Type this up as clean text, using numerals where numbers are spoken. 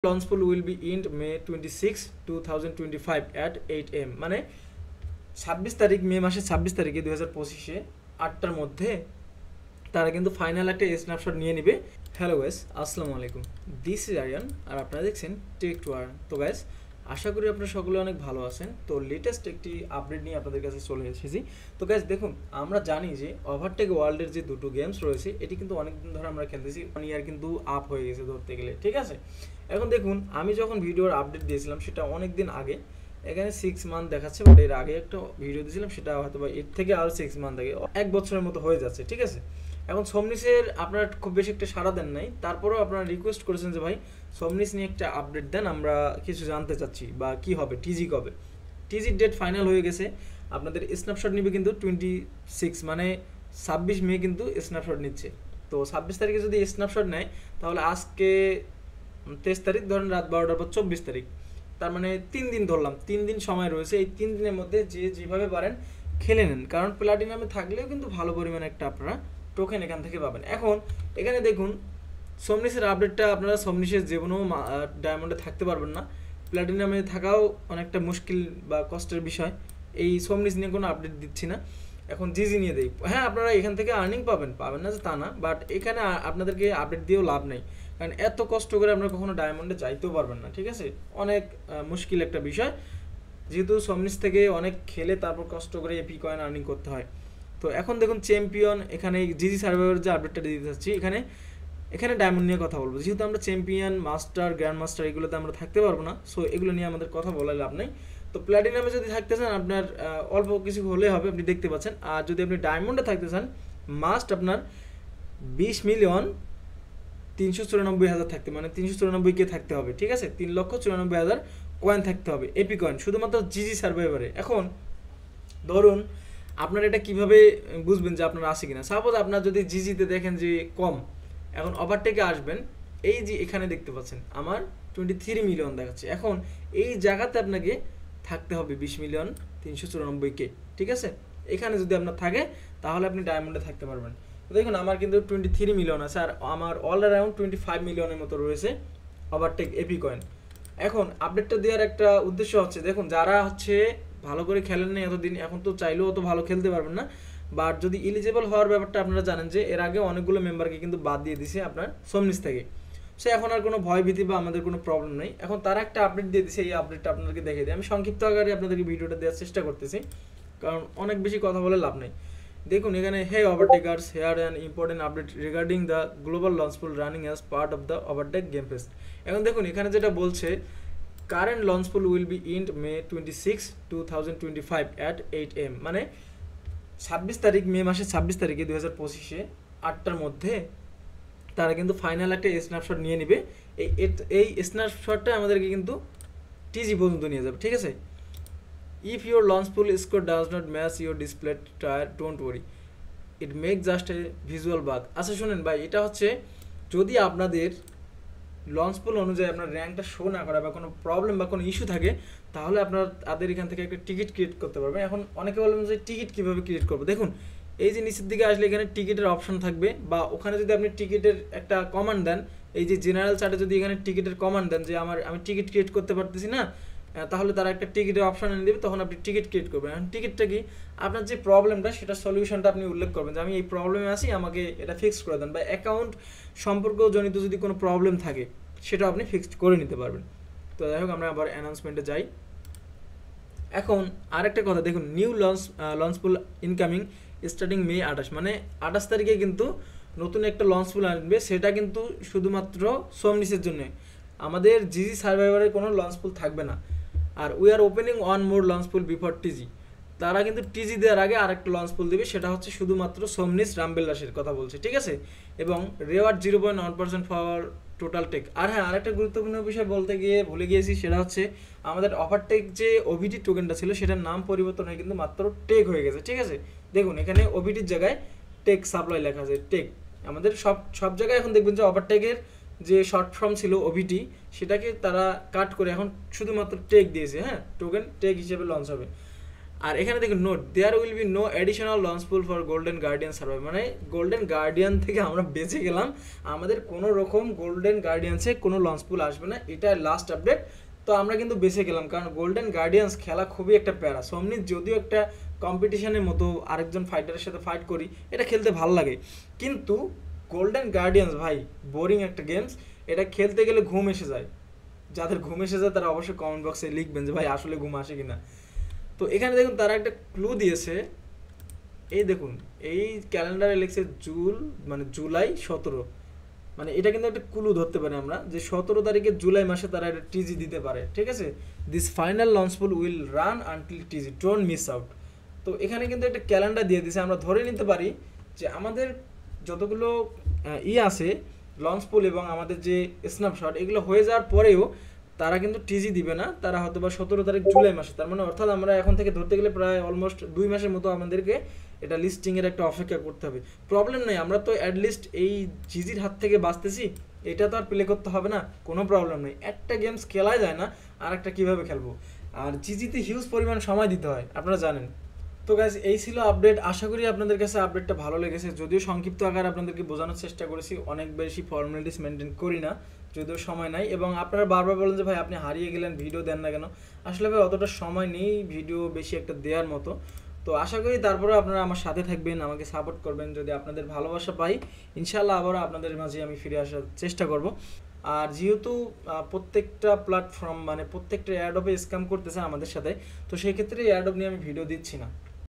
launch pool will be end May 26, 2025 at 8 am মানে 26 তারিখ মে মাসের 26 তারিখে 2025-এ 8টার মধ্যে তারা কিন্তু ফাইনাল একটা স্ন্যাপশট নিয়ে নেবে। হ্যালো গাইস, আসসালামু আলাইকুম, দিস ইজ আরিয়ান আর আপনারা দেখছেন টেক টু আর্ন। তো গাইস, আশা করি আপনারা সকলে অনেক ভালো আছেন। তো লেটেস্ট একটি আপডেট নিয়ে আপনাদের কাছে চলে এসেছি। তো গাইস দেখুন, আমরা জানি যে ওভারটেক ওয়ার্ল্ডের যে দুটো গেমস রয়েছে এটি কিন্তু অনেকদিন ধরে আমরা খেলতেছি, 1 ইয়ার কিন্তু আপ হয়ে গেছে ধরতে গেলে, ঠিক আছে। এখন দেখুন, আমি যখন ভিডিওর আপডেট দিয়েছিলাম সেটা অনেক দিন আগে, এখানে 6 মান্থ দেখাচ্ছে, বাট এর আগে একটা ভিডিও দিয়েছিলাম সেটা হয়তো বা এর থেকে আরও 6 মান্থ আগে, 1 বছরের মতো হয়ে যাচ্ছে, ঠিক আছে। এখন সমনিসের আপনারা খুব বেশি একটা সাড়া দেন নাই, তারপরেও আপনারা রিকোয়েস্ট করেছেন যে ভাই সমনিস নিয়ে একটা আপডেট দেন, আমরা কিছু জানতে চাচ্ছি বা কি হবে, টিজি কবে। টিজির ডেট ফাইনাল হয়ে গেছে, আপনাদের স্ন্যাপশট নিবে কিন্তু 26 মানে 26 মে কিন্তু স্ন্যাপশট নিচ্ছে। তো 26 তারিখে যদি স্ন্যাপশট নেয় তাহলে আজকে 23 তারিখ, ধরেন রাত 12টার পর 24 তারিখ, তার মানে 3 দিন ধরলাম, 3 দিন সময় রয়েছে। এই 3 দিনের মধ্যে যে যেভাবে পারেন খেলে নেন, কারণ প্লাটিনামে থাকলেও কিন্তু ভালো পরিমাণে একটা আপনারা টোকেন এখান থেকে পাবেন। এখন এখানে দেখুন, সমনিসের আপডেটটা আপনারা সমনিসের যে কোনো ডায়মন্ডে থাকতে পারবেন না, প্লাটিনামে থাকাও অনেকটা মুশকিল বা কষ্টের বিষয়। এই সমনিস নিয়ে কোনো আপডেট দিচ্ছি না, এখন জিজি নিয়ে দেই। হ্যাঁ, আপনারা এখান থেকে আর্নিং পাবেন না যে তা না, বাট এখানে আপনাদেরকে আপডেট দিয়েও লাভ নেই, কারণ এত কষ্ট করে আপনারা কখনো ডায়মন্ডে যাইতেও পারবেন না, ঠিক আছে। অনেক মুশকিল একটা বিষয়, যেহেতু সমনিস থেকে অনেক খেলে তারপর কষ্ট করে এপি কয়েন আর্নিং করতে হয়। তো এখন দেখুন চ্যাম্পিয়ন, এখানে জিজি সার্ভাইভার যে আপডেটটা দিতে চাচ্ছি, এখানে ডায়মন্ড নিয়ে কথা বলবো, যেহেতু আমরা চ্যাম্পিয়ন, মাস্টার, গ্র্যান্ড মাস্টার এগুলোতে আমরা থাকতে পারবো না, সো এগুলো নিয়ে আমাদের কথা বলার লাভ নেই। তো প্ল্যাটিনামে যদি থাকতে চান আপনার অল্প কিছু হলে হবে, আপনি দেখতে পাচ্ছেন। আর যদি আপনি ডায়মন্ডে থাকতে চান, মাস্ট আপনার 20,394,000 থাকতে, মানে 394K থাকতে হবে, ঠিক আছে। 3,94,000 কয়েন থাকতে হবে, এপি কয়েন, শুধুমাত্র জিজি সার্ভাইভারে। এখন ধরুন, আপনার এটা কিভাবে বুঝবেন যে আপনার আসে কিনা। সাপোজ আপনার যদি জিজিতে দেখেন যে কম, এখন ওভারটেকে আসবেন, এই যে এখানে দেখতে পাচ্ছেন আমার 23 মিলিয়ন দেখাচ্ছে। এখন এই জায়গাতে আপনাকে থাকতে হবে 20,394,000, ঠিক আছে। এখানে যদি আপনার থাকে তাহলে আপনি ডায়মন্ডে থাকতে পারবেন। তো দেখুন, আমার কিন্তু 23 মিলিয়ন আছে, আর আমার অল অ্যারাউন্ড 25 মিলিয়নের মতো রয়েছে ওভারটেক এপি কয়েন। এখন আপডেটটা দেওয়ার একটা উদ্দেশ্য হচ্ছে, দেখুন যারা হচ্ছে ভালো করে খেলেন না এতদিন, এখন তো চাইলেও অত ভালো খেলতে পারবেন না, বাট যদি এলিজেবল হওয়ার ব্যাপারটা আপনারা জানেন যে এর আগে অনেকগুলো মেম্বারকে কিন্তু বাদ দিয়ে দিছে আপনার সমনিস থেকে, সে এখন আর কোনো ভয় ভীতি বা আমাদের কোনো প্রবলেম নেই। এখন তারা একটা আপডেট দিয়ে দিছে, এই আপডেটটা আপনাদেরকে দেখে দিই। আমি সংক্ষিপ্ত আকারে আপনাদেরকে ভিডিওটা দেওয়ার চেষ্টা করতেছি, কারণ অনেক বেশি কথা বলে লাভ নেই। দেখুন এখানে, hey Overtakers, here an important update regarding the global launch pool running as part of the Overtake game fest. এখন দেখুন এখানে যেটা বলছে, current launch pool will be end May 26, 2025 at 8 am মানে 26 তারিখ, মে মাসের 26 তারিখে 2025-এ 8টার মধ্যে তারা কিন্তু ফাইনাল একটা স্ন্যাপশট নিয়ে নেবে। এই স্ন্যাপশটটা আমাদেরকে কিন্তু টিজি পর্যন্ত নিয়ে যাবে, ঠিক আছে। If your launch pool score does not match your display tier, don't worry, it make just a visual bug. আচ্ছা শোনেন ভাই, এটা হচ্ছে যদি আপনাদের লঞ্চ পুল অনুযায়ী আপনার র্যাঙ্কটা শো না করে বা কোনো প্রবলেম বা কোনো ইস্যু থাকে, তাহলে আপনার তাদের এখান থেকে একটা টিকিট ক্রিয়েট করতে পারবেন। এখন অনেকে বলবেন যে টিকিট কীভাবে ক্রিয়েট করবো। দেখুন, এই যে নিচের দিকে আসলে এখানে টিকিটের অপশন থাকবে, বা ওখানে যদি আপনি টিকিটের একটা কমান্ড দেন, এই যে জেনারেল চার্টে যদি এখানে টিকিটের কমান্ড দেন যে আমি টিকিট ক্রিয়েট করতে পারতেছি না, তাহলে তারা একটা টিকিটের অপশন এনে দেবে, তখন আপনি টিকিট ক্রিয়েট করবেন। এখন টিকিটটা কি, আপনার যে প্রবলেমটা সেটা সলিউশনটা আপনি উল্লেখ করবেন যে আমি এই প্রবলেমে আছি, আমাকে এটা ফিক্স করে দেন, বা অ্যাকাউন্ট সম্পর্কজনিত যদি কোনো প্রবলেম থাকে সেটা আপনি ফিক্সড করে নিতে পারবেন। তো যাই হোক, আমরা আবার অ্যানাউন্সমেন্টে যাই। এখন আরেকটা কথা দেখুন, নিউ লঞ্চ পুল ইনকামিং স্টার্টিং মে 28, মানে 28 তারিখে কিন্তু নতুন একটা লঞ্চ পুল আসবে, সেটা কিন্তু শুধুমাত্র সমনিসের জন্য, আমাদের জিজি সার্ভাইভারের কোনো লঞ্চ পুল থাকবে না। আর we are opening one more launch pool before TG, তারা কিন্তু টিজি দেওয়ার আগে আরেকটা লঞ্চ পুল দেবে, সেটা হচ্ছে শুধুমাত্র সমনিস রামবেল্লাসের কথা বলছে, ঠিক আছে। এবং রেওয়ার্ড 0.1% ফর টোটাল টেক। আর হ্যাঁ, আরেকটা গুরুত্বপূর্ণ বিষয় বলতে গিয়ে ভুলে গিয়েছি, সেটা হচ্ছে আমাদের ওভারটেক যে ওভিটি টোকেনটা ছিল সেটার নাম পরিবর্তন হয়ে কিন্তু মাত্র টেক হয়ে গেছে, ঠিক আছে। দেখুন এখানে ওভিটির জায়গায় টেক সাপ্লাই লেখা আছে, টেক। আমাদের সব জায়গায় এখন দেখবেন যে ওভারটেকের যে শর্ট ফর্ম ছিল ওভিটি, সেটাকে তারা কাট করে এখন শুধুমাত্র টেক দিয়েছে, হ্যাঁ, টোকেন টেক হিসেবে লঞ্চ হবে। আর এখানে দেখুন note, there will be no additional launch pool for golden guardian survive, মানে গোল্ডেন গার্ডিয়ান থেকে আমরা বেঁচে গেলাম, আমাদের কোনো রকম গোল্ডেন গার্ডিয়ানসে কোনো লঞ্চ পুল আসবে না, এটা লাস্ট আপডেট। তো আমরা কিন্তু বেঁচে গেলাম, কারণ গোল্ডেন গার্ডিয়ানস খেলা খুবই একটা প্যারা। সো যদিও একটা কম্পিটিশনের মতো আরেকজন ফাইটারের সাথে ফাইট করি, এটা খেলতে ভালো লাগে, কিন্তু গোল্ডেন গার্ডিয়ানস ভাই বোরিং একটা গেমস, এটা খেলতে গেলে ঘুম এসে যায়। যাদের ঘুম এসে যায় তারা অবশ্যই কমেন্ট বক্সে লিখবেন যে ভাই আসলে ঘুম আসে কিনা। তো এখানে দেখুন তারা একটা ক্লু দিয়েছে, এই দেখুন এই ক্যালেন্ডারে লিখছে মানে জুলাই 17, মানে এটা কিন্তু একটা ক্লু ধরতে পারি আমরা যে 17 তারিখে জুলাই মাসে তারা একটা টিজি দিতে পারে, ঠিক আছে। This final launch pool will run until টিজি, don't miss out. তো এখানে কিন্তু একটা ক্যালেন্ডার দিয়ে দিয়েছে, আমরা ধরে নিতে পারি যে আমাদের যতগুলো আছে লঞ্চ পুল এবং আমাদের যে স্ন্যাপশট, এগুলো হয়ে যাওয়ার পরেও তারা কিন্তু টিজি দিবে না, তারা হয়তো বা 17 তারিখ জুলাই মাসে, তার মানে অর্থাৎ আমরা এখন থেকে ধরতে গেলে প্রায় অলমোস্ট 2 মাসের মতো আমাদেরকে এটা লিস্টিংয়ের একটা অপেক্ষা করতে হবে। প্রবলেম নেই, আমরা তো অ্যাটলিস্ট এই জিজির হাত থেকে বাঁচতেছি, এটা তো আর প্লে করতে হবে না, কোনো প্রবলেম নেই। একটা গেমস খেলাই যায় না, আর একটা কীভাবে খেলবো, আর জিজিতে হিউজ পরিমাণ সময় দিতে হয় আপনারা জানেন। তো গাইজ এই ছিল আপডেট, আশা করি আপনাদের কাছে আপডেটটা ভালো লেগেছে, যদিও সংক্ষিপ্ত আকারে আপনাদেরকে বোঝানোর চেষ্টা করেছি, অনেক বেশি ফর্মালিটিস মেনটেন করি না, যদিও সময় নাই। এবং আপনারা বারবার বলেন যে ভাই আপনি হারিয়ে গেলেন, ভিডিও দেন না কেন, আসলে ভাই অতটা সময় নেই ভিডিও বেশি একটা দেওয়ার মতো। তো আশা করি তারপরে আপনারা আমার সাথে থাকবেন, আমাকে সাপোর্ট করবেন, যদি আপনাদের ভালোবাসা পাই ইনশাল্লাহ আবারও আপনাদের মাঝে আমি ফিরে আসার চেষ্টা করব। আর যেহেতু প্রত্যেকটা প্ল্যাটফর্ম মানে প্রত্যেকটা অ্যাডোবে স্ক্যাম করতেছে আমাদের সাথে, তো সেই ক্ষেত্রে এই অ্যাডোব নিয়ে আমি ভিডিও দিচ্ছি না।